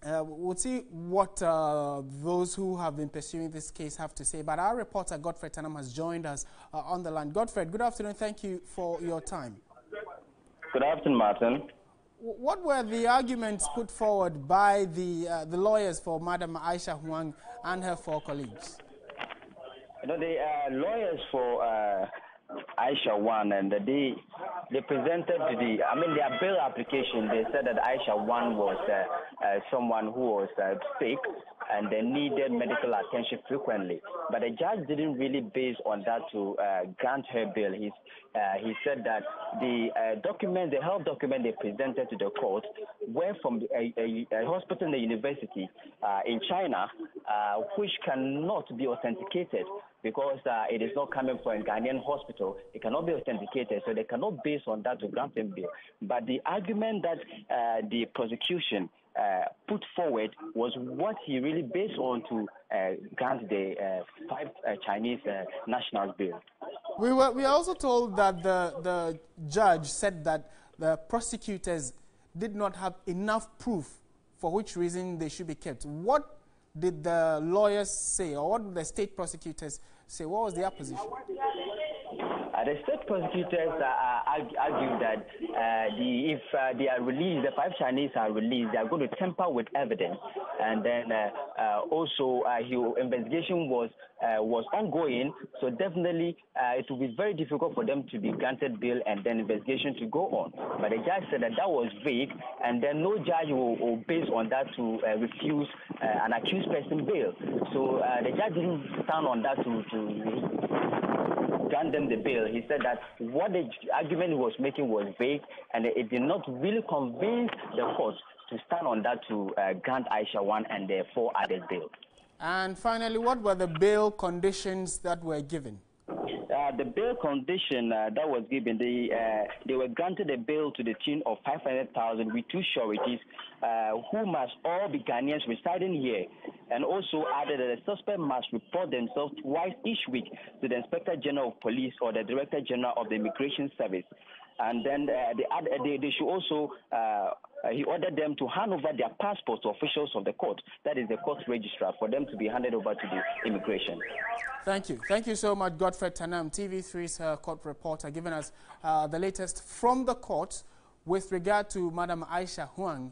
We'll see what those who have been pursuing this case have to say. But our reporter, Godfred Tanam, has joined us on the line. Godfred, good afternoon. Thank you for your time. Good afternoon, Martin. What were the arguments put forward by the lawyers for Madam Aisha Huang and her 4 colleagues? The lawyers for Aisha Wan, and they presented their bail application. They said that Aisha Wan was someone who was sick and they needed medical attention frequently. But the judge didn't really base on that to grant her bail. He said that the health document they presented to the court were from a hospital in the university in China, which cannot be authenticated because it is not coming from a Ghanaian hospital. It cannot be authenticated, so they cannot base on that to grant him bail. But the argument that the prosecution put forward was what he really based on to grant the 5 Chinese nationals bail. We were also told that the judge said that the prosecutors did not have enough proof for which reason they should be kept. What did the lawyers say, or what did the state prosecutors say? What was their position? The state prosecutors argue that if they are released, the 5 Chinese are released, they are going to tamper with evidence. And then also, investigation was ongoing, so definitely it will be very difficult for them to be granted bail and then investigation to go on. But the judge said that was vague, and then no judge will base on that to refuse an accused person bail. So the judge didn't stand on that to grant them the bail. He said that what the argument he was making was vague, and it did not really convince the court to stand on that to grant Aisha Wan and the 4 others bail. And finally, what were the bail conditions that were given? The bail condition that was given, they were granted a bail to the tune of 500,000 with 2 sureties, who must all be Ghanaians residing here, and also added that the suspect must report themselves twice each week to the Inspector General of Police or the Director General of the Immigration Service. And then they should also, he ordered them to hand over their passports to officials of the court, that is the court registrar, for them to be handed over to the immigration. Thank you. Thank you so much, Godfred Tanam, TV3's court reporter, giving us the latest from the court with regard to Madam Aisha Huang,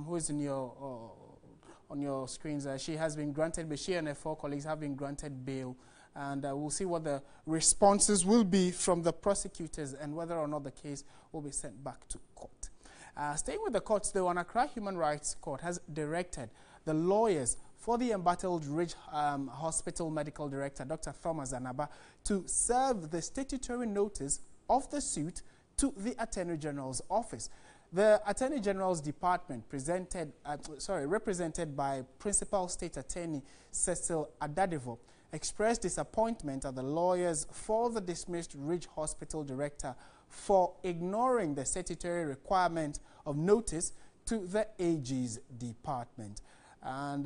who is on your screens. She has been granted, but she and her 4 colleagues have been granted bail. And we'll see what the responses will be from the prosecutors and whether or not the case will be sent back to court. Staying with the courts, the Accra Human Rights Court has directed the lawyers for the embattled Ridge Hospital Medical Director, Dr. Thomas Anaba, to serve the statutory notice of the suit to the Attorney General's office. The Attorney General's Department represented by Principal State Attorney Cecil Adadivo, expressed disappointment at the lawyers for the dismissed Ridge Hospital Director for ignoring the statutory requirement of notice to the AG's department. And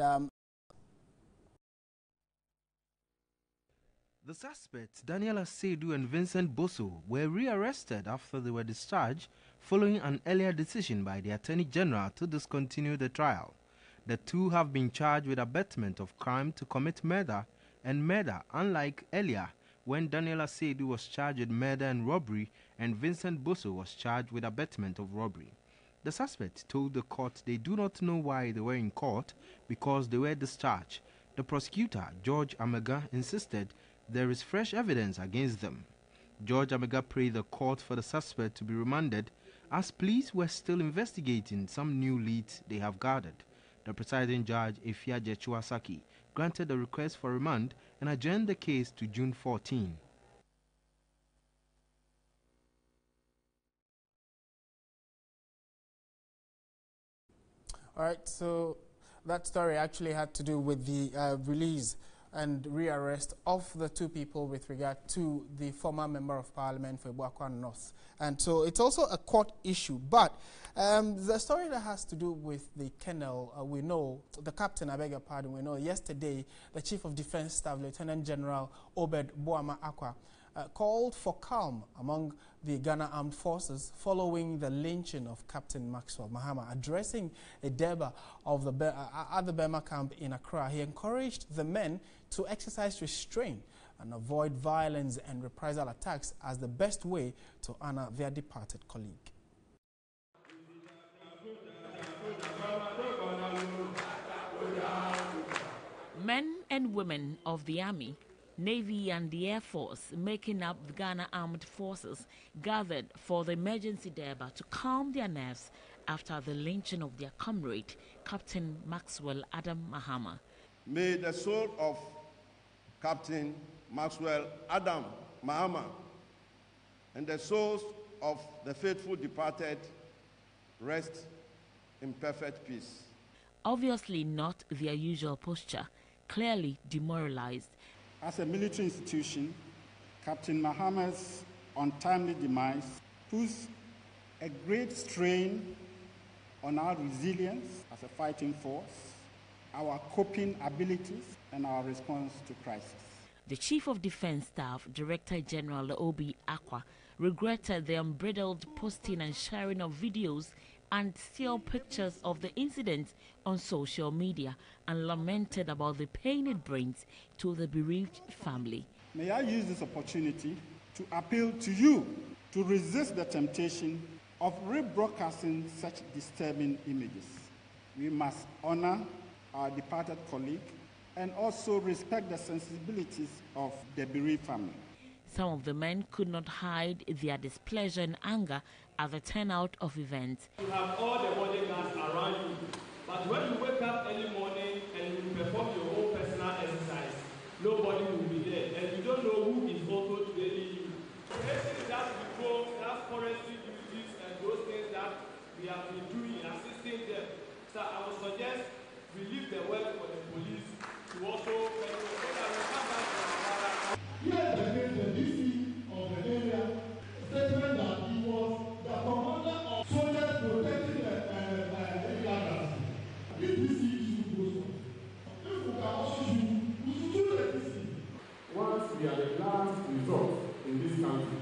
the suspects, Daniela Seydu and Vincent Bosso, were rearrested after they were discharged following an earlier decision by the Attorney General to discontinue the trial. The 2 have been charged with abetment of crime to commit murder and murder, unlike earlier when Daniela Seydu was charged with murder and robbery and Vincent Bosso was charged with abetment of robbery. The suspects told the court they do not know why they were in court because they were discharged. The prosecutor, George Amega, insisted there is fresh evidence against them. George Amega prayed the court for the suspect to be remanded as police were still investigating some new leads they have gathered. The presiding judge, Ifya Jechuasaki, granted the request for remand and adjourned the case to June 14. all right, so that story actually had to do with the release and rearrest of the 2 people with regard to the former Member of Parliament for Buakwa North. And so it's also a court issue. But the story that has to do with the colonel, we know, the captain, I beg your pardon, we know yesterday the Chief of Defense Staff, Lieutenant General Obed Boama Akwa, called for calm among the Ghana Armed Forces following the lynching of Captain Maxwell Mahama. Addressing a Deba of the at the Burma camp in Accra, he encouraged the men to exercise restraint and avoid violence and reprisal attacks as the best way to honor their departed colleague. Men and women of the Army, Navy and the Air Force making up the Ghana Armed Forces gathered for the emergency Deba to calm their nerves after the lynching of their comrade, Captain Maxwell Adam Mahama. May the soul of Captain Maxwell Adam Mahama and the souls of the faithful departed rest in perfect peace. Obviously not their usual posture, clearly demoralized. As a military institution, Captain Mahama's untimely demise puts a great strain on our resilience as a fighting force, our coping abilities, and our response to crisis. The Chief of Defense Staff, Director General Obi Akwa, regretted the unbridled posting and sharing of videos and still pictures of the incident on social media and lamented about the pain it brings to the bereaved family. May I use this opportunity to appeal to you to resist the temptation of rebroadcasting such disturbing images. We must honor our departed colleague and also respect the sensibilities of the bereaved family. Some of the men could not hide their displeasure and anger at the turnout of events. You have all the bodyguards around you, but when you wake up early morning and you perform your own personal exercise, nobody will be there, and you don't know who is also training you. That we go, that forestry duties and those things that we have been doing, assisting them. So I would suggest we leave the work for the police to also so that we come back to our Yes, the DC of the area statement that he was the commander of soldiers protecting the gatherers. This DC issue goes on. If we can also use, we should do the DC. Once we are the last resort in this country,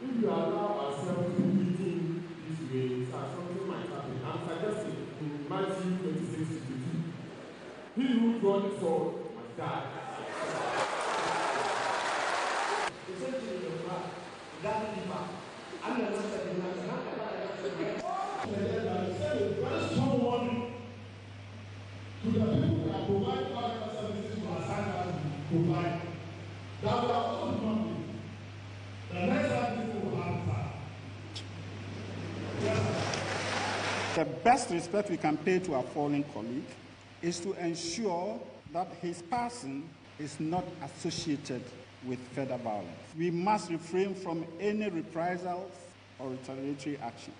if we allow ourselves to be eating this way, something might happen. I'm suggesting in Matthew 26:52, he who draws the sword must die. The best respect we can pay to our fallen colleague is to ensure that his passing is not associated with further violence. We must refrain from any reprisals or retaliatory actions.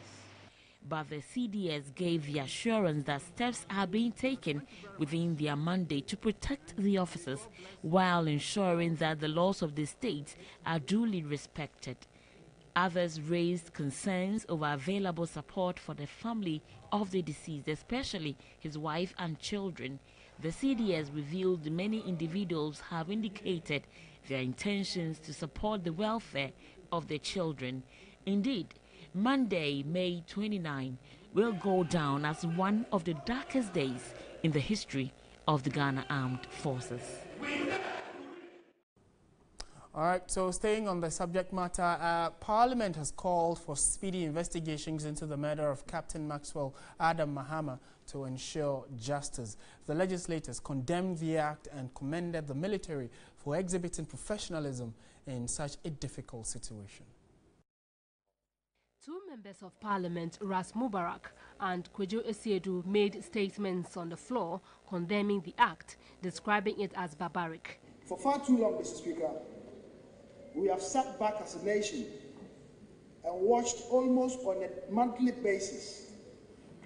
But the CDS gave the assurance that steps are being taken within their mandate to protect the officers while ensuring that the laws of the state are duly respected. Others raised concerns over available support for the family of the deceased, especially his wife and children. The CDS revealed many individuals have indicated their intentions to support the welfare of their children. Indeed, Monday, May 29, will go down as one of the darkest days in the history of the Ghana Armed Forces. All right, so staying on the subject matter, Parliament has called for speedy investigations into the murder of Captain Maxwell Adam Mahama to ensure justice. The legislators condemned the act and commended the military for exhibiting professionalism in such a difficult situation. Two members of Parliament, Ras Mubarak and Kwejo Esiedu, made statements on the floor condemning the act, describing it as barbaric. For far too long, Mr. Speaker, we have sat back as a nation and watched almost on a monthly basis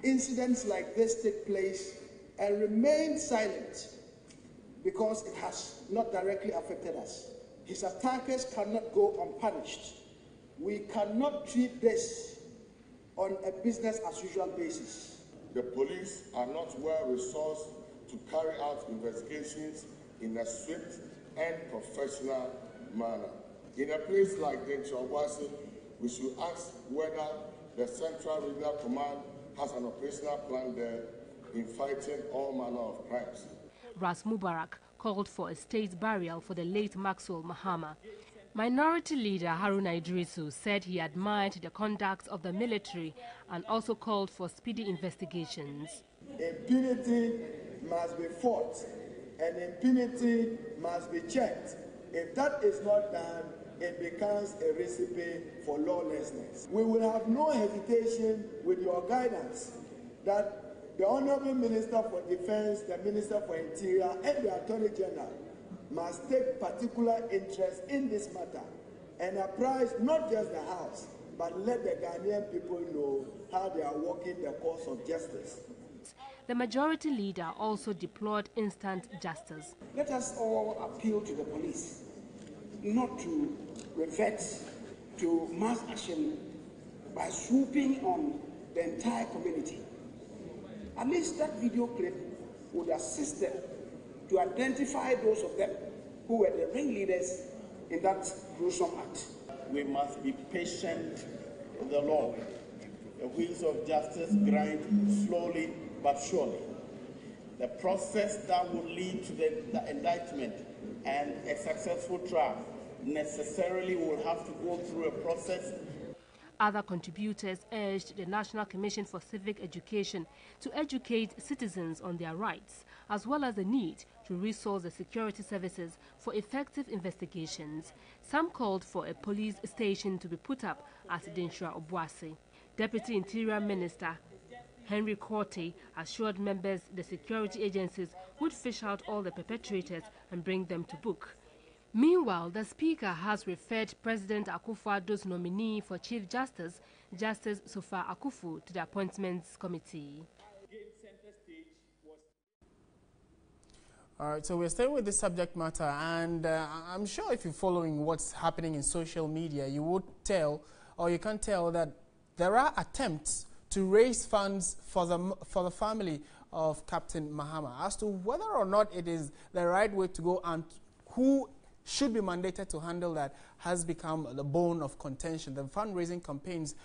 incidents like this take place and remained silent because it has not directly affected us. His attackers cannot go unpunished. We cannot treat this on a business as usual basis. The police are not well resourced to carry out investigations in a swift and professional manner. In a place like Denchawasi, we should ask whether the Central Regional Command has an operational plan there in fighting all manner of crimes. Ras Mubarak called for a state burial for the late Maxwell Mahama. Minority leader Haruna Idrisu said he admired the conduct of the military and also called for speedy investigations. Impunity must be fought and impunity must be checked. If that is not done, it becomes a recipe for lawlessness. We will have no hesitation with your guidance that the Honorable Minister for Defense, the Minister for Interior, and the Attorney General must take particular interest in this matter and apprise not just the House, but let the Ghanaian people know how they are walking the course of justice. The majority leader also deplored instant justice. Let us all appeal to the police not to revert to mass action by swooping on the entire community. At least that video clip would assist them to identify those of them who were the ringleaders in that gruesome act. We must be patient with the law. The wheels of justice grind slowly but surely. The process that will lead to the indictment and a successful trial necessarily will have to go through a process. Other contributors urged the National Commission for Civic Education to educate citizens on their rights, as well as the need to resource the security services for effective investigations. Some called for a police station to be put up at Dinshra Obuasi. Deputy Interior Minister Henry Korte assured members the security agencies would fish out all the perpetrators and bring them to book. Meanwhile, the Speaker has referred President Akufo-Addo's nominee for Chief Justice, Justice Sofa Akufu, to the Appointments Committee. All right, so we're staying with this subject matter, and I'm sure if you're following what's happening in social media, you would tell, or you can tell, that there are attempts to raise funds for the family of Captain Mahama. As to whether or not it is the right way to go and who should be mandated to handle that has become the bone of contention. The fundraising campaigns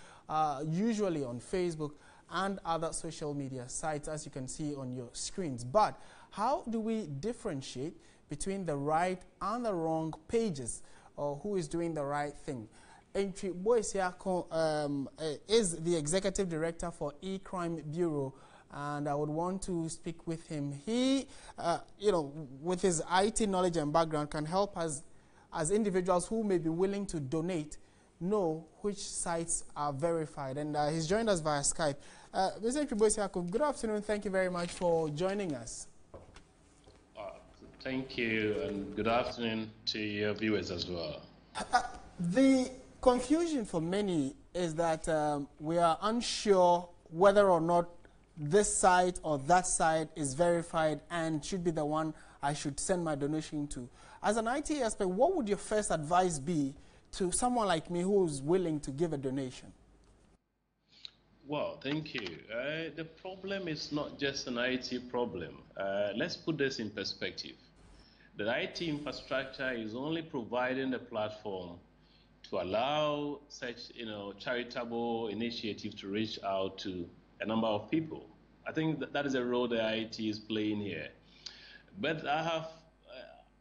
usually on Facebook and other social media sites, as you can see on your screens. But how do we differentiate between the right and the wrong pages, or who is doing the right thing? Entry Boisiako is the Executive Director for E-Crime Bureau, and I would want to speak with him. He, with his IT knowledge and background, can help us as individuals who may be willing to donate know which sites are verified. And he's joined us via Skype. Mr. Entry Boisiako, good afternoon. Thank you very much for joining us. Thank you, and good afternoon to your viewers as well. The confusion for many is that we are unsure whether or not this site or that site is verified and should be the one I should send my donation to. As an IT expert, what would your first advice be to someone like me who is willing to give a donation? Well, thank you. The problem is not just an IT problem. Let's put this in perspective. The IT infrastructure is only providing the platform to allow such, charitable initiatives to reach out to a number of people. I think that is a role the IT is playing here. But I have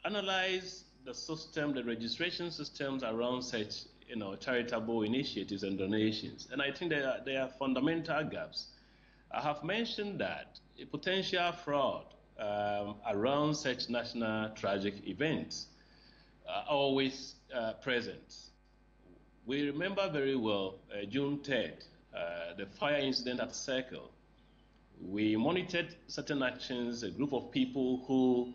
analyzed the system, the registration systems around such, charitable initiatives and donations, and I think there are fundamental gaps. I have mentioned that a potential fraud around such national tragic events are always present. We remember very well June 3rd, the fire incident at Circle. We monitored certain actions, a group of people who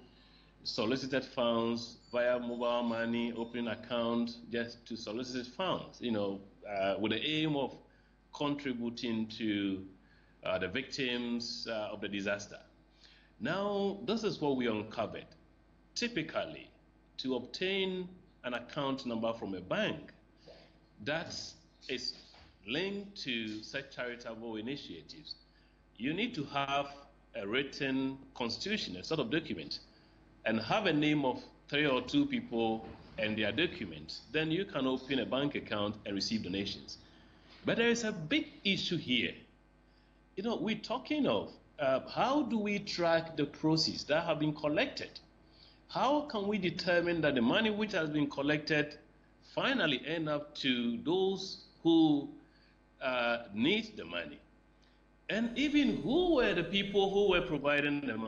solicited funds via mobile money, opening accounts just to solicit funds, with the aim of contributing to the victims of the disaster. Now, this is what we uncovered. Typically, to obtain an account number from a bank that is linked to such charitable initiatives, you need to have a written constitution, a sort of document, and have a name of 3 or 2 people and their documents, then you can open a bank account and receive donations. But there is a big issue here. You know, we're talking of how do we track the proceeds that have been collected? How can we determine that the money which has been collected finally end up to those who need the money? And even who were the people who were providing them,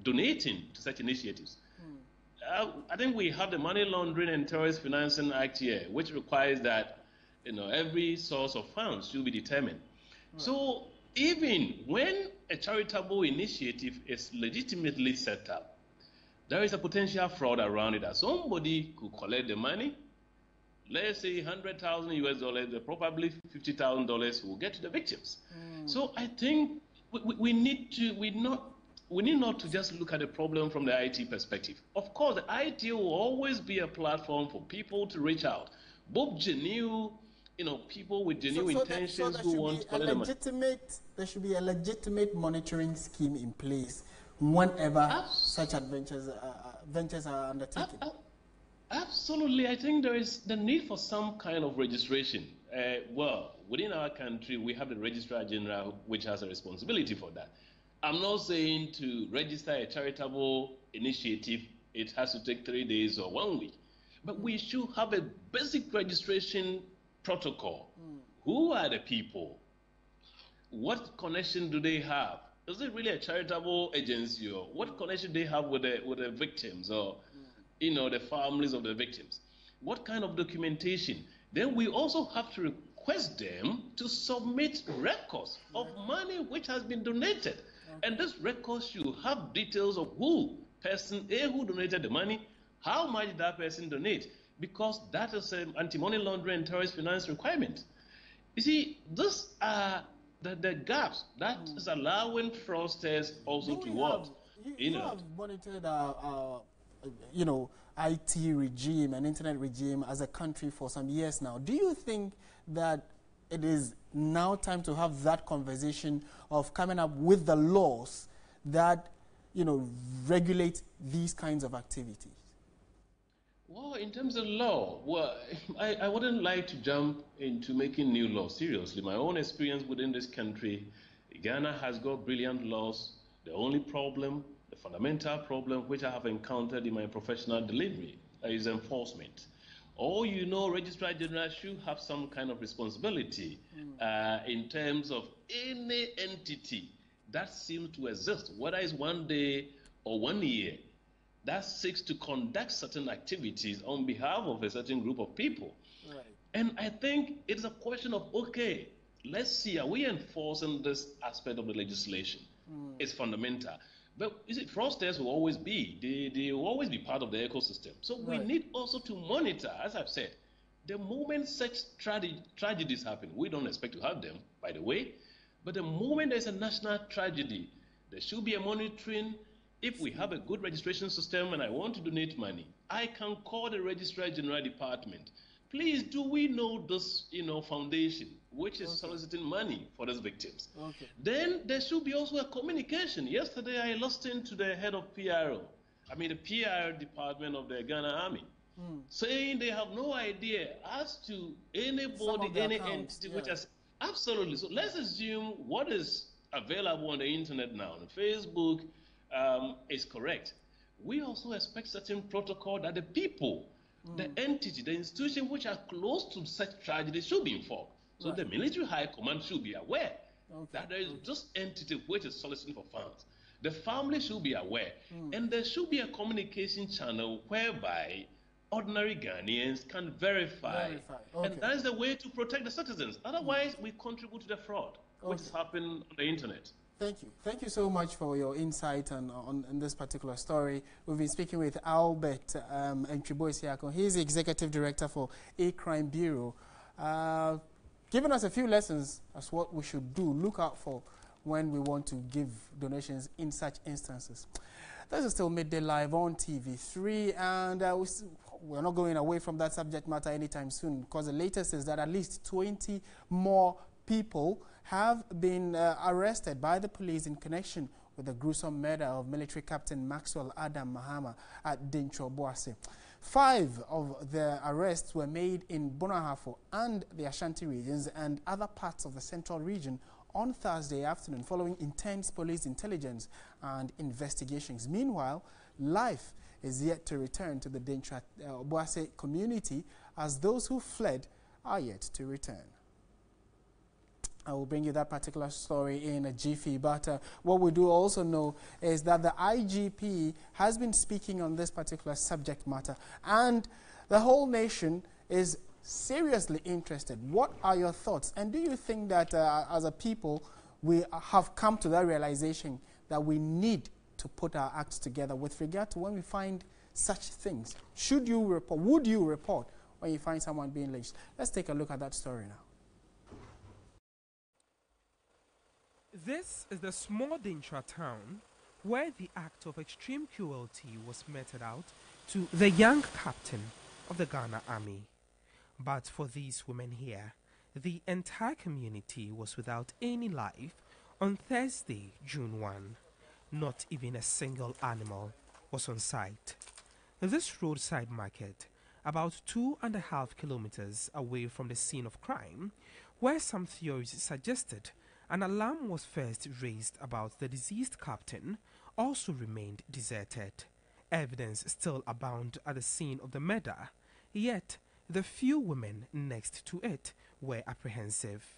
donating to such initiatives? I think we have the Money Laundering and Terrorist Financing Act here, which requires that every source of funds should be determined. Right. So even when a charitable initiative is legitimately set up, there is a potential fraud around it that somebody could collect the money. Let's say $100,000 US, probably $50,000 will get to the victims. So I think we need not to just look at the problem from the IT perspective. Of course, the IT will always be a platform for people to reach out, both genuine, people with genuine intentions who want to collect the money. There should be a legitimate monitoring scheme in place whenever such ventures are undertaken. Absolutely. I think there is the need for some kind of registration. Well, within our country, we have the Registrar General, which has a responsibility for that. I'm not saying to register a charitable initiative, it has to take 3 days or 1 week. But we should have a basic registration protocol. Who are the people? What connection do they have? Is it really a charitable agency, or what connection do they have with the victims, or the families of the victims? What kind of documentation? Then we also have to request them to submit records of money which has been donated. And this record should have details of person A who donated the money, how much did that person donate, because that is an anti-money laundering and terrorist finance requirement. You see, these are the gaps that is allowing fraudsters also to work. You have monitored our IT regime and internet regime as a country for some years now. Do you think that it is now time to have that conversation of coming up with the laws that, regulate these kinds of activities? Well, in terms of law, I wouldn't like to jump into making new laws. Seriously, my own experience within this country, Ghana has got brilliant laws. The only problem, the fundamental problem which I have encountered in my professional delivery is enforcement. Registrar General should have some kind of responsibility in terms of any entity that seems to exist, whether it's 1 day or 1 year, that seeks to conduct certain activities on behalf of a certain group of people. Right. And I think it's a question of, okay, let's see, are we enforcing this aspect of the legislation? It's fundamental. But you see, fraudsters will always be. They will always be part of the ecosystem. So we need also to monitor, as I've said, the moment such tragedies happen. We don't expect to have them, by the way. But the moment there's a national tragedy, there should be a monitoring. If we have a good registration system and I want to donate money, I can call the Registrar General Department. Please, do we know this, foundation which is soliciting money for these victims? Okay. Then there should be also a communication. Yesterday, I listened to the head of the PR department of the Ghana Army, saying they have no idea as to anybody, any entity which has absolutely. So let's assume what is available on the internet now, on Facebook, is correct. We also expect certain protocol that the people, the entity, the institution which are close to such tragedy should be informed. So the military high command should be aware that there is this entity which is soliciting for funds. The family should be aware. And there should be a communication channel whereby ordinary Ghanaians can verify. And that is the way to protect the citizens. Otherwise, we contribute to the fraud which is happening on the internet. Thank you. Thank you so much for your insight on this particular story. We've been speaking with Albert Ntwibo-Isiakon. He's the Executive Director for A Crime Bureau, giving us a few lessons as what we should do, look out for when we want to give donations in such instances. This is still Midday Live on TV3, and we're not going away from that subject matter anytime soon, because the latest is that at least 20 more people have been arrested by the police in connection with with the gruesome murder of military captain Maxwell Adam Mahama at Dincho-Boase. 5 of the arrests were made in Bonahafo and the Ashanti regions and other parts of the central region on Thursday afternoon following intense police intelligence and investigations. Meanwhile, life is yet to return to the Dincho-Boase community as those who fled are yet to return. I will bring you that particular story in a jiffy, but what we do also know is that the IGP has been speaking on this particular subject matter, and the whole nation is seriously interested. What are your thoughts? And do you think that as a people we have come to that realization that we need to put our acts together with regard to when we find such things? Should you report? Would you report when you find someone being lynched? Let's take a look at that story now. This is the small Dintra town where the act of extreme cruelty was meted out to the young captain of the Ghana Army. But for these women here, the entire community was without any life on Thursday, June 1. Not even a single animal was on site. This roadside market, about 2.5 kilometers away from the scene of crime, where some theories suggested an alarm was first raised about the deceased captain, also remained deserted. Evidence still abound at the scene of the murder, yet the few women next to it were apprehensive.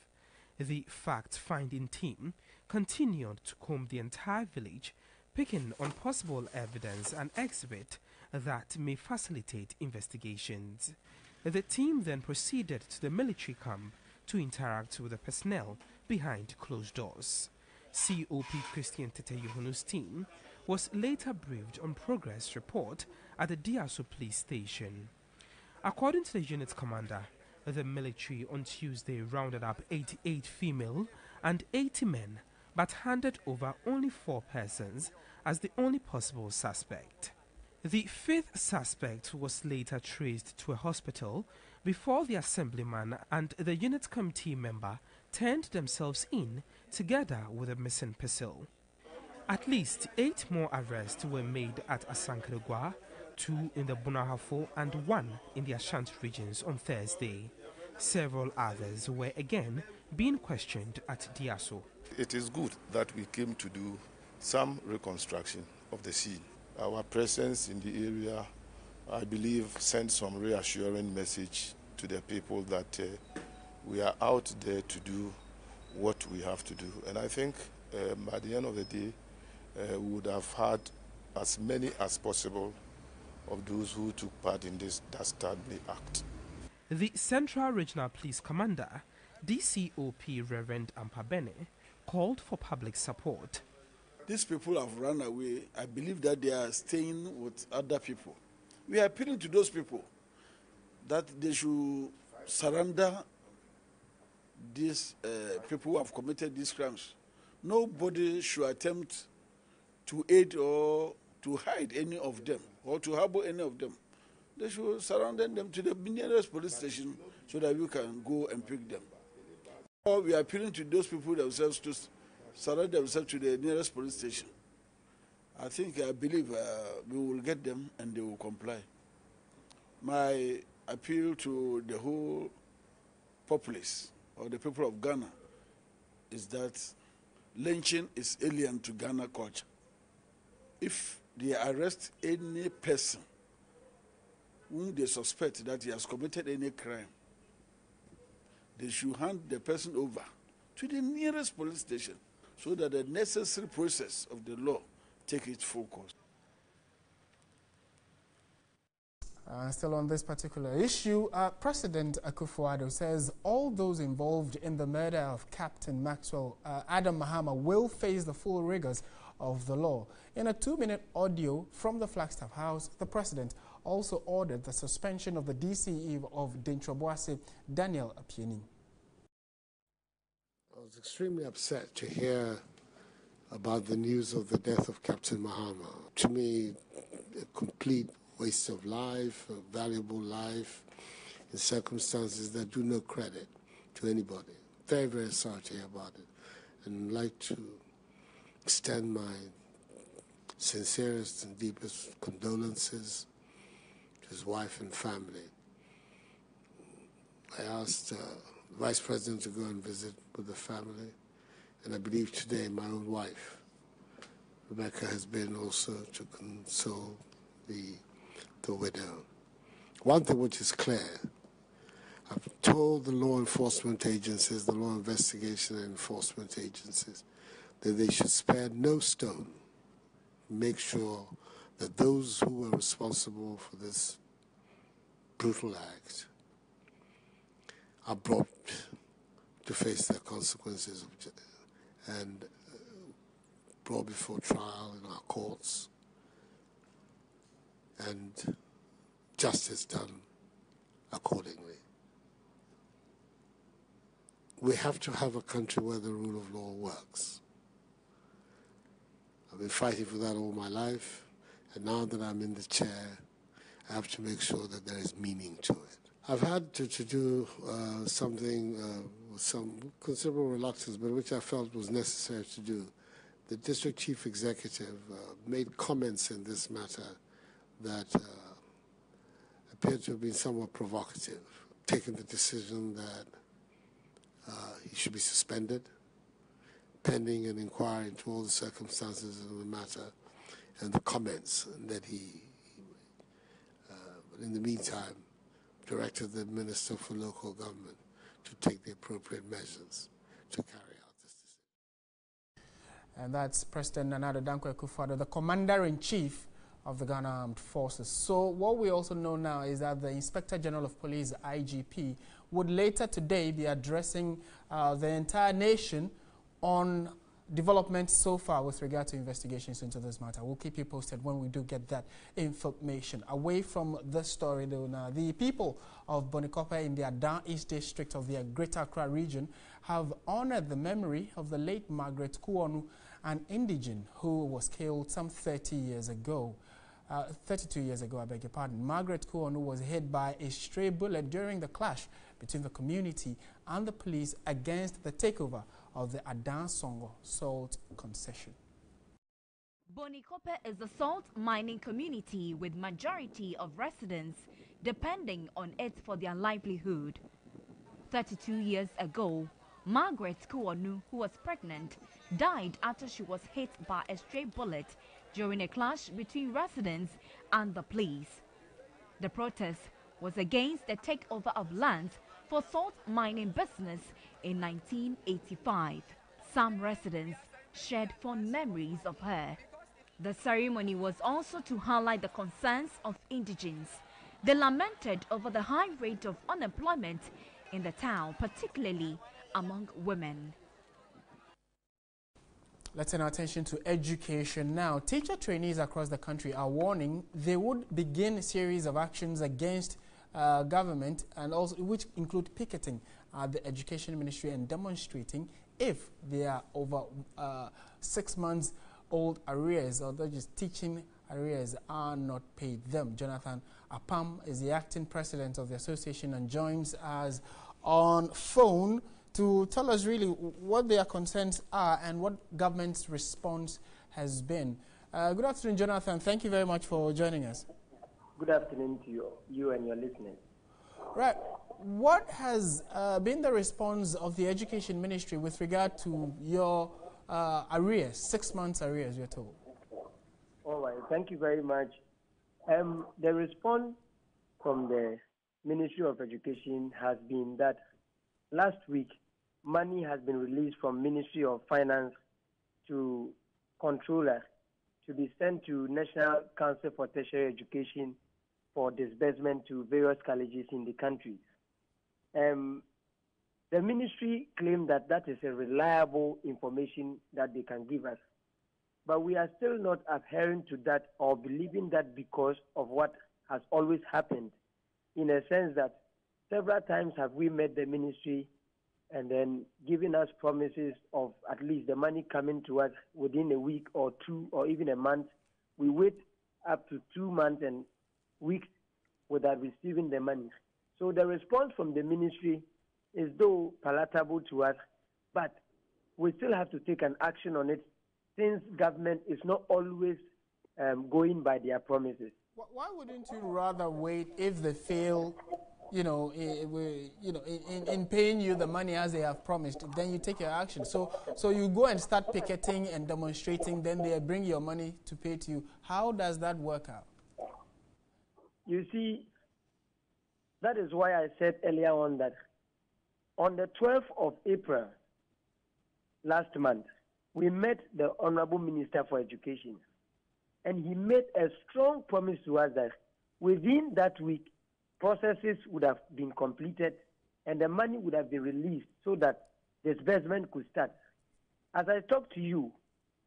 The fact-finding team continued to comb the entire village, picking on possible evidence and exhibit that may facilitate investigations. The team then proceeded to the military camp to interact with the personnel behind closed doors. COP Christian Tete Yohunu's team was later briefed on progress report at the Diaso police station. According to the unit commander, the military on Tuesday rounded up 88 female and 80 men, but handed over only 4 persons as the only possible suspect. The 5th suspect was later traced to a hospital before the assemblyman and the unit committee member turned themselves in together with a missing person. At least 8 more arrests were made at Asankregwa, 2 in the Bonahafo and 1 in the Ashanti regions on Thursday. Several others were again being questioned at Diaso. It is good that we came to do some reconstruction of the scene. Our presence in the area, I believe, sent some reassuring message to the people that we are out there to do what we have to do. And I think by the end of the day, we would have had as many as possible of those who took part in this dastardly act. The Central Regional Police Commander, DCOP Reverend Ampabene, called for public support. These people have run away. I believe that they are staying with other people. We are appealing to those people that they should surrender these people who have committed these crimes. Nobody should attempt to aid or to hide any of them or to harbor any of them. They should surrender them to the nearest police station so that we can go and pick them. Or we are appealing to those people themselves to surrender themselves to the nearest police station. I believe we will get them and they will comply. My appeal to the whole populace or the people of Ghana is that lynching is alien to Ghana culture. If they arrest any person whom they suspect that he has committed any crime, they should hand the person over to the nearest police station so that the necessary process of the law take its full course. Still on this particular issue, President Akufo-Addo says all those involved in the murder of Captain Maxwell Adam Mahama will face the full rigors of the law. In a 2-minute audio from the Flagstaff House, the president also ordered the suspension of the DCE of Dincho-Boase, Daniel Apieni. I was extremely upset to hear about the news of the death of Captain Mahama. To me, a complete waste of life, a valuable life, in circumstances that do no credit to anybody. Very, very sorry to hear about it. And I'd like to extend my sincerest and deepest condolences to his wife and family. I asked the Vice President to go and visit with the family, and I believe today my own wife, Rebecca, has been also to console the widow. One thing which is clear, I've told the law enforcement agencies, the law investigation and enforcement agencies, that they should spare no stone to make sure that those who were responsible for this brutal act are brought to face their consequences and brought before trial in our courts and justice done accordingly. We have to have a country where the rule of law works. I've been fighting for that all my life, and now that I'm in the chair, I have to make sure that there is meaning to it. I've had to do something with some considerable reluctance, but which I felt was necessary to do. The district chief executive made comments in this matter that appeared to have been somewhat provocative, taking the decision that he should be suspended, pending an inquiry into all the circumstances of the matter and the comments that he but in the meantime, directed the Minister for Local Government to take the appropriate measures to carry out this decision. And that's President Nana Addo Dankwa Akufo-Addo, the Commander-in-Chief of the Ghana Armed Forces. So what we also know now is that the Inspector General of Police, IGP, would later today be addressing the entire nation on developments so far with regard to investigations into this matter. We'll keep you posted when we do get that information. Away from this story though now, the people of Bonikope in the Adan East District of the Greater Accra region have honored the memory of the late Margaret Kuonu, an indigene who was killed some 32 years ago, I beg your pardon. Margaret Kuonu was hit by a stray bullet during the clash between the community and the police against the takeover of the Adan Songo salt concession. Bonikope is a salt mining community with majority of residents depending on it for their livelihood. 32 years ago, Margaret Kuonu, who was pregnant, died after she was hit by a stray bullet during a clash between residents and the police. The protest was against the takeover of lands for salt mining business in 1985. Some residents shared fond memories of her. The ceremony was also to highlight the concerns of indigenes. They lamented over the high rate of unemployment in the town, particularly among women. Let's turn our attention to education now. Teacher trainees across the country are warning they would begin a series of actions against government, and also which include picketing the Education Ministry and demonstrating if they are over 6 months old arrears, or they're just teaching arrears, are not paid them. Jonathan Apam is the acting president of the association and joins us on phone to tell us really what their concerns are and what government's response has been. Good afternoon, Jonathan. Thank you very much for joining us. Good afternoon to you and your listeners. Right. What has been the response of the Education Ministry with regard to your arrears, 6 months arrears, you're told? All right. Thank you very much. The response from the Ministry of Education has been that last week, money has been released from Ministry of Finance to Controller to be sent to National Council for Tertiary Education for disbursement to various colleges in the country. The ministry claimed that that is a reliable information that they can give us. But we are still not adhering to that or believing that because of what has always happened, in a sense that several times have we met the ministry and then giving us promises of at least the money coming to us within a week or two or even a month. We wait up to 2 months and weeks without receiving the money. So the response from the ministry is though palatable to us, but we still have to take an action on it since government is not always going by their promises. Why wouldn't you rather wait if they fail, in paying you the money as they have promised? Then you take your action. So you go and start picketing and demonstrating. Then they bring your money to pay to you. How does that work out? You see, that is why I said earlier on that on the 12th of April last month, we met the Honorable Minister for Education, and he made a strong promise to us that within that week, processes would have been completed and the money would have been released so that disbursement could start. As I talk to you,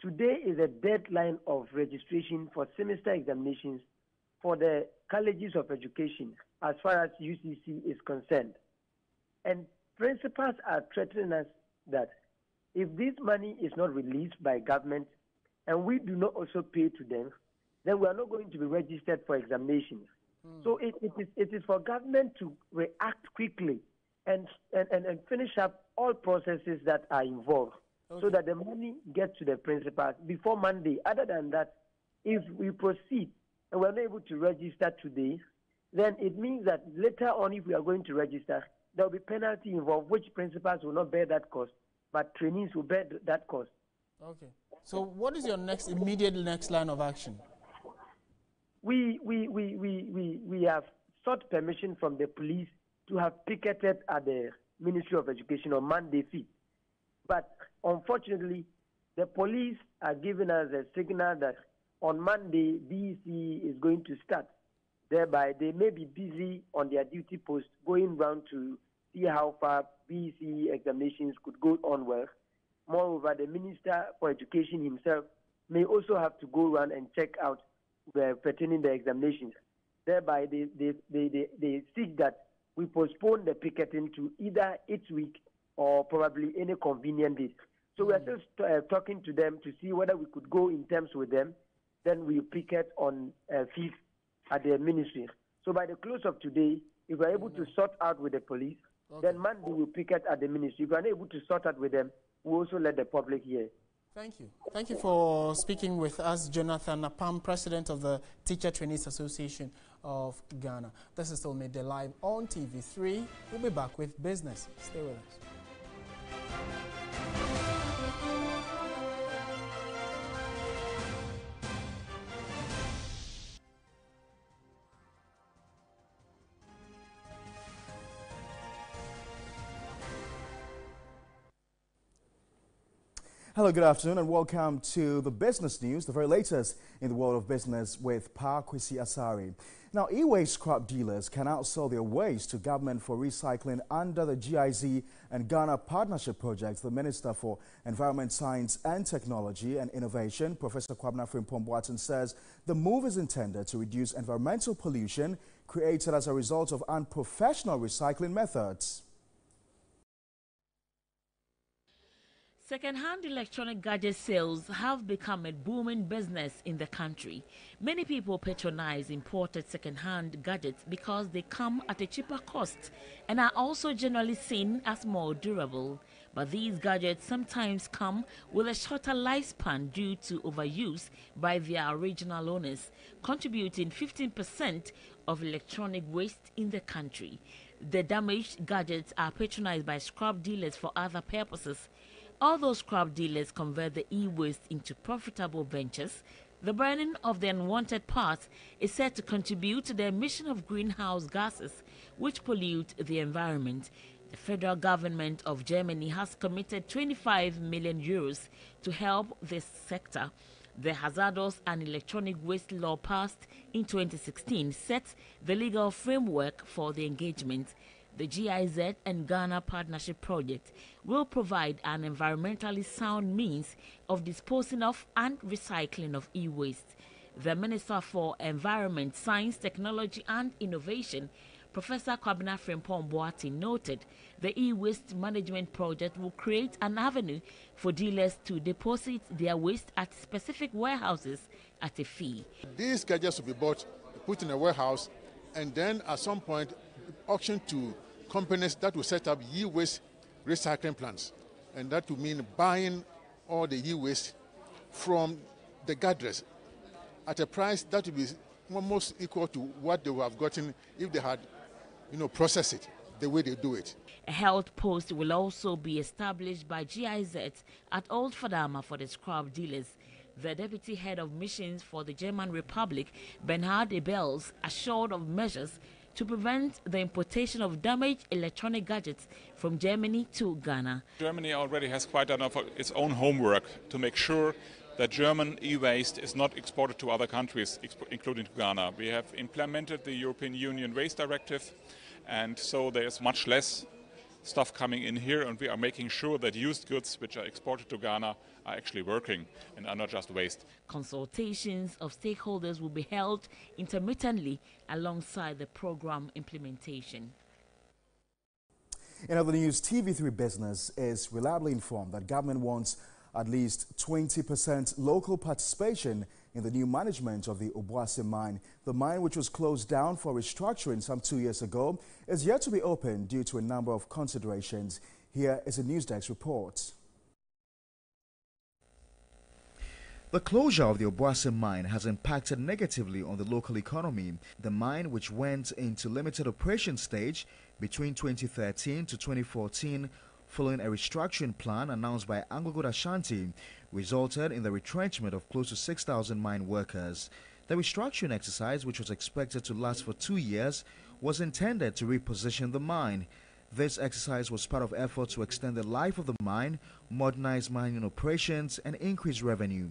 today is a deadline of registration for semester examinations for the colleges of education as far as UCC is concerned. And principals are threatening us that if this money is not released by government and we do not also pay to them, then we are not going to be registered for examinations. So it is for government to react quickly and finish up all processes that are involved so that the money gets to the principals before Monday. Other than that, if we proceed and we're not able to register today, then it means that later on, if we are going to register, there will be penalty involved, which principals will not bear that cost, but trainees will bear that cost. Okay. So what is your immediate next line of action? We have sought permission from the police to have picketed at the Ministry of Education on Monday 5th. But unfortunately, the police are giving us a signal that on Monday, BEC is going to start. Thereby, they may be busy on their duty post going round to see how far BEC examinations could go on well. Moreover, the Minister for Education himself may also have to go around and check out pertaining the examinations. Thereby, they seek that we postpone the picketing to either each week or probably any convenient date. So we are still talking to them to see whether we could go in terms with them. Then we picket on 5th at the ministry. So by the close of today, if we're able to sort out with the police, then Monday we'll picket at the ministry. If we're unable to sort out with them, we'll also let the public hear. Thank you. Thank you for speaking with us, Jonathan Apam, President of the Teacher Trainees Association of Ghana. This is still Midday Live on TV3. We'll be back with business. Stay with us. Hello, good afternoon and welcome to the business news, the very latest in the world of business with Pa Kwesi Asari. Now, e-waste scrap dealers can outsell their waste to government for recycling under the GIZ and Ghana Partnership Project. The Minister for Environment, Science and Technology and Innovation, Professor Kwabena Frimpong-Boateng, says the move is intended to reduce environmental pollution created as a result of unprofessional recycling methods. Second-hand electronic gadget sales have become a booming business in the country. Many people patronize imported second-hand gadgets because they come at a cheaper cost and are also generally seen as more durable. But these gadgets sometimes come with a shorter lifespan due to overuse by their original owners, contributing 15% of electronic waste in the country. The damaged gadgets are patronized by scrap dealers for other purposes. Although scrap dealers convert the e-waste into profitable ventures, the burning of the unwanted parts is said to contribute to the emission of greenhouse gases, which pollute the environment. The federal government of Germany has committed 25 million euros to help this sector. The Hazardous and Electronic Waste Law passed in 2016 sets the legal framework for the engagement. The GIZ and Ghana Partnership Project will provide an environmentally sound means of disposing of and recycling of e-waste. The Minister for Environment, Science, Technology and Innovation, Professor Kwabena Frimpong-Boateng, noted the e-waste management project will create an avenue for dealers to deposit their waste at specific warehouses at a fee. These gadgets will be bought, put in a warehouse, and then at some point auctioned to companies that will set up e-waste recycling plants. And that will mean buying all the e-waste from the gatherers at a price that would be almost equal to what they would have gotten if they had, processed it the way they do it. A health post will also be established by GIZ at Old Fadama for the scrap dealers. The deputy head of missions for the German Republic, Bernhard Ebels, assured of measures to prevent the importation of damaged electronic gadgets from Germany to Ghana. Germany already has quite enough of its own homework to make sure that German e-waste is not exported to other countries, including Ghana. We have implemented the European Union Waste Directive, and so there is much less stuff coming in here, and we are making sure that used goods which are exported to Ghana are actually working and are not just waste. Consultations of stakeholders will be held intermittently alongside the program implementation. In other news, TV3 Business is reliably informed that government wants at least 20% local participation in the new management of the Obuasi mine. The mine, which was closed down for restructuring some 2 years ago, is yet to be opened due to a number of considerations. Here is a Newsdesk report. The closure of the Obuasi mine has impacted negatively on the local economy. The mine, which went into limited operation stage between 2013 to 2014, following a restructuring plan announced by Anglo-Gold Ashanti, resulted in the retrenchment of close to 6,000 mine workers. The restructuring exercise, which was expected to last for 2 years, was intended to reposition the mine. This exercise was part of efforts to extend the life of the mine, modernize mining operations, and increase revenue.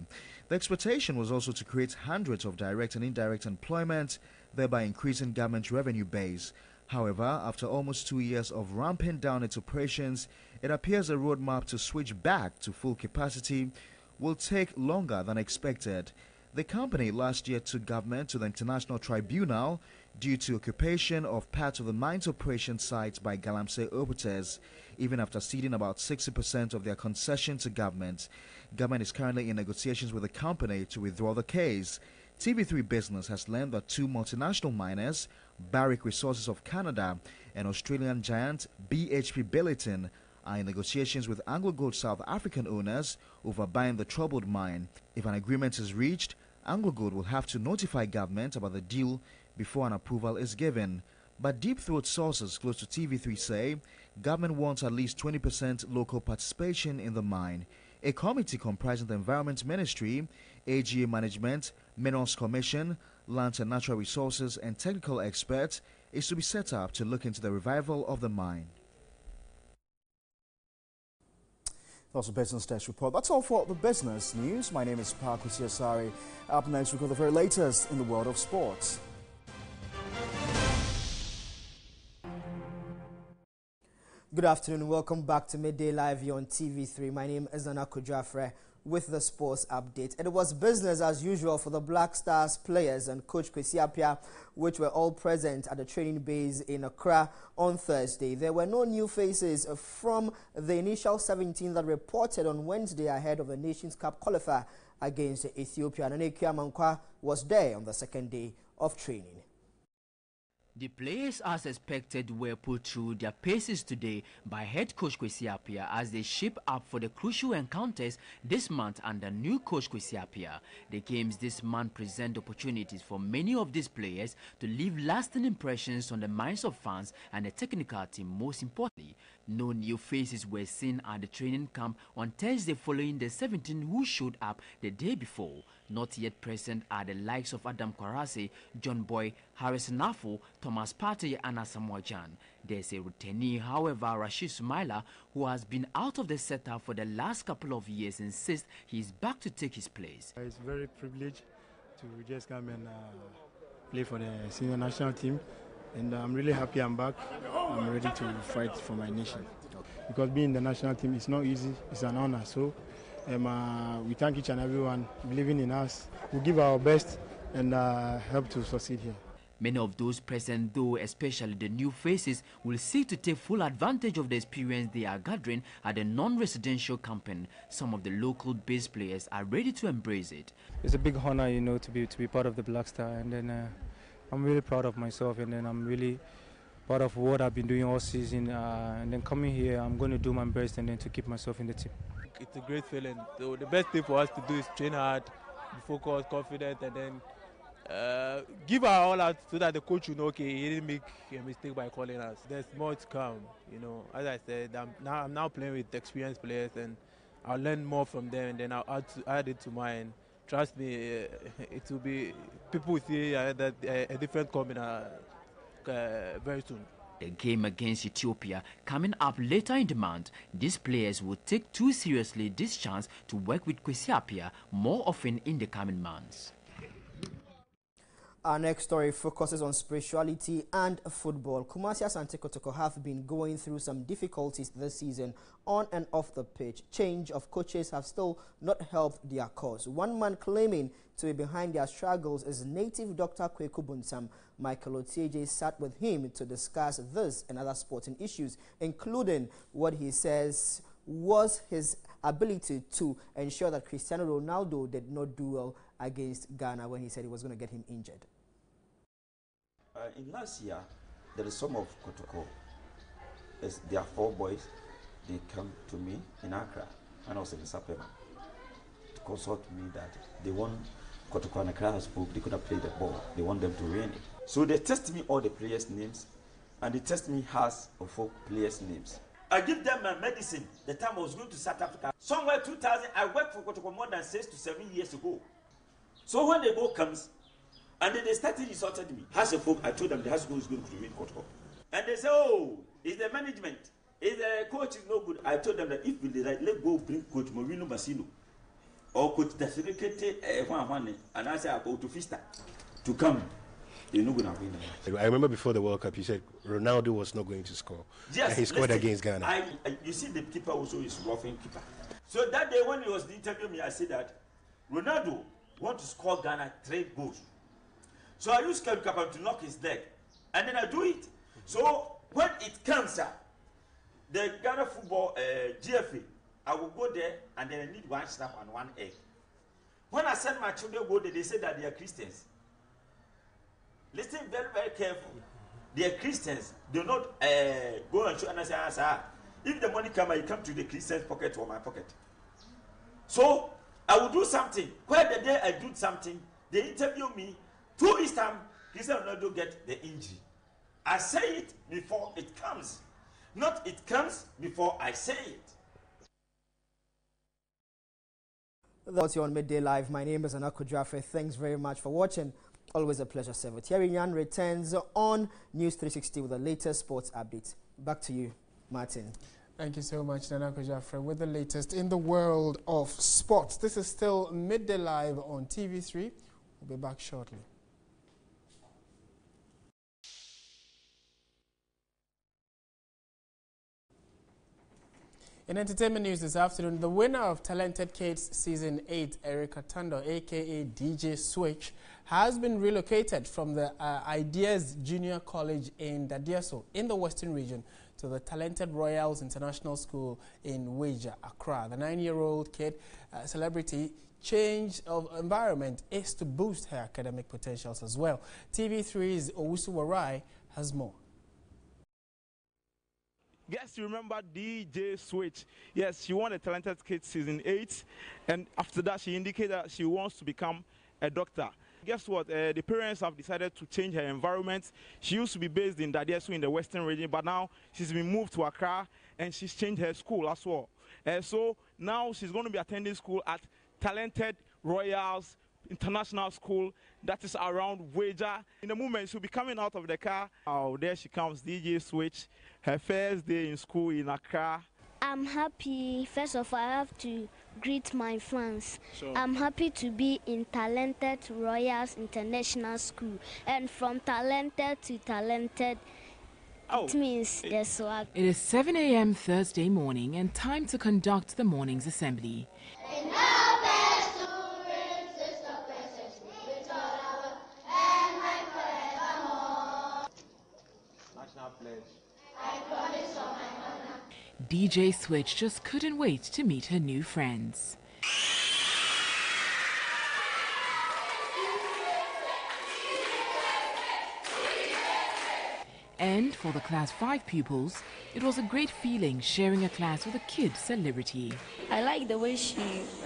The expectation was also to create hundreds of direct and indirect employment, thereby increasing government revenue base. However, after almost 2 years of ramping down its operations, it appears a roadmap to switch back to full capacity will take longer than expected. The company last year took government to the International Tribunal due to occupation of parts of the mine's operation sites by Galamsey operators, even after ceding about 60% of their concession to government. Government is currently in negotiations with the company to withdraw the case. TV3 Business has learned that two multinational miners, Barrick Resources of Canada and Australian giant BHP Billiton, are in negotiations with AngloGold South African owners over buying the troubled mine. If an agreement is reached, AngloGold will have to notify government about the deal before an approval is given. But deep-throat sources close to TV3 say government wants at least 20% local participation in the mine. A committee comprising the Environment Ministry, AGA Management, Minerals Commission, Land and Natural Resources and technical experts is to be set up to look into the revival of the mine. That's a Business Desk report. That's all for the business news. My name is Pakusi Asari. Up next, we got the very latest in the world of sports. Good afternoon. Welcome back to Midday Live here on TV3. My name is Nana Kujafre with the sports update. And it was business as usual for the Black Stars players and Coach Kwesi Appiah, which were all present at the training base in Accra on Thursday. There were no new faces from the initial 17 that reported on Wednesday ahead of the Nations Cup qualifier against Ethiopia. And Anekia Mankwa was there on the second day of training. The players, as expected, were put through their paces today by head coach Kwesi Appiah as they shape up for the crucial encounters this month under new coach Kwesi Appiah. The games this month present opportunities for many of these players to leave lasting impressions on the minds of fans and the technical team. Most importantly, no new faces were seen at the training camp on Thursday following the 17 who showed up the day before. Not yet present are the likes of Adam Kwarase, John Boy, Harrison Afo, Thomas Partey and Asamoah Gyan. There's a returnee, however, Rashid Sumaila, who has been out of the setup for the last couple of years, insists he is back to take his place. It's very privileged to just come and play for the senior national team. And I'm really happy I'm back. I'm ready to fight for my nation. Because being in the national team is not easy, it's an honor. So we thank each and everyone believing in us. We'll give our best and help to succeed here. Many of those present, though, especially the new faces, will seek to take full advantage of the experience they are gathering at the non-residential campaign. Some of the local base players are ready to embrace it. It's a big honor, to be part of the Black Star, and then I'm really proud of myself, and then I'm really part of what I've been doing all season, and then coming here, I'm going to do my best and then to keep myself in the team. It's a great feeling. So the best thing for us to do is train hard, be focused, confident, and then give our all out so that the coach will know, okay, he didn't make a mistake by calling us. There's more to come, you know. As I said, I'm now playing with experienced players, and I'll learn more from them, and then I'll add it to mine. Trust me, it will be, people will see that a different coming very soon. The game against Ethiopia coming up later in the month, these players will take too seriously this chance to work with Kwesi Appiah more often in the coming months. Our next story focuses on spirituality and football. Kumasi Asante Kotoko have been going through some difficulties this season on and off the pitch. Change of coaches have still not helped their cause. One man claiming to be behind their struggles is native Dr. Kweku Bunsam. Michael Otieje sat with him to discuss this and other sporting issues, including what he says was his ability to ensure that Cristiano Ronaldo did not do well against Ghana when he said he was going to get him injured. In last year, there is some of Kotoko. There are 4 boys. They come to me in Accra, and also in Sapema, to consult me that they want Kotoko and Accra spoke. They could have played the ball. They want them to win it. So they test me all the players' names, and they test me half of 4 players' names. I give them my medicine. The time I was going to South Africa, somewhere 2000, I worked for Kotoko more than 6 to 7 years ago. So when the ball comes, and then they started insulting me. Hasselhoff, I told them the Hasselhoff is going to win Kotoko. And they say, oh, it's the management. It's the coach is no good. I told them that if we let go bring Coach Morino Bassino or Coach Dasekete and I say I go to Fista to come. You're not going to win. I remember before the World Cup, you said Ronaldo was not going to score. Yes, and he scored against Ghana. You see, the keeper also is roughing keeper. So that day when he was interviewing me, I said that Ronaldo want to score Ghana 3 goals. So I use Kappa to knock his leg, and then I do it. So when it comes up, the Ghana football GFA, I will go there and then I need 1 snap and 1 egg. When I send my children go there, they say that they are Christians. Listen very, very careful. They are Christians. They do not go and show and I say, sir, if the money come, I come to the Christian's pocket or my pocket. So I will do something. Where the day I do something, they interview me. 2 weeks time, Cristiano Ronaldo get the injury. I say it before it comes. Not it comes before I say it. That's you on Midday Live. My name is Anako Jaffe. Thanks very much for watching. Always a pleasure, sir. Thierry Nyan returns on News 360 with the latest sports updates. Back to you, Martin. Thank you so much, Nanako Jaffe, with the latest in the world of sports. This is still Midday Live on TV3. We'll be back shortly. In entertainment news this afternoon, the winner of Talented Kids Season 8, Erica Tando, a.k.a. DJ Switch, has been relocated from the Ideas Junior College in Dadieso in the Western Region to the Talented Royals International School in Weija, Accra. The 9-year-old kid celebrity change of environment is to boost her academic potentials as well. TV3's Owusu Warai has more. Yes, you remember DJ Switch. Yes, she won a Talented Kids Season 8, and after that she indicated that she wants to become a doctor. Guess what? The parents have decided to change her environment. She used to be based in Dadieso in the Western region, but now she's been moved to Accra, and she's changed her school as well. So now she's going to be attending school at Talented Royals International School, that is around Weija. In the moment, she'll be coming out of the car. Oh, there she comes, DJ Switch. Her first day in school in Accra. I'm happy. First of all, I have to greet my fans. Sure. I'm happy to be in Talented Royals International School. And from talented to talented, it means there's swag. It is 7 a.m. Thursday morning and time to conduct the morning's assembly. DJ Switch just couldn't wait to meet her new friends. And for the Class 5 pupils, it was a great feeling sharing a class with a kid celebrity. I like the way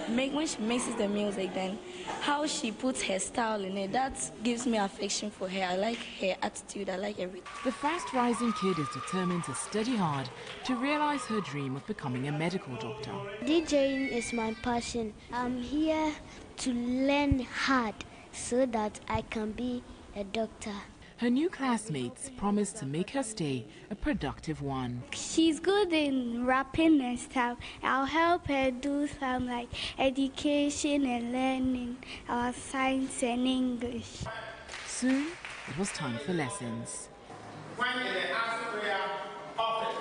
when she mixes the music, then how she puts her style in it. That gives me affection for her. I like her attitude. I like everything. The fast-rising kid is determined to study hard to realize her dream of becoming a medical doctor. DJing is my passion. I'm here to learn hard so that I can be a doctor. Her new classmates promise to make her stay a productive one. She's good in rapping and stuff. I'll help her do some like education and learning our science and English. Soon, it was time for lessons. When in the answer prayer, open.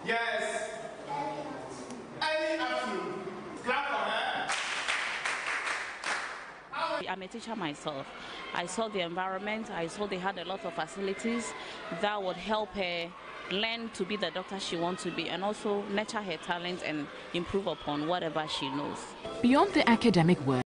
Yes. Any afternoon. Clap for her. I'm a teacher myself. I saw the environment, I saw they had a lot of facilities that would help her learn to be the doctor she wants to be and also nurture her talent and improve upon whatever she knows. Beyond the academic work,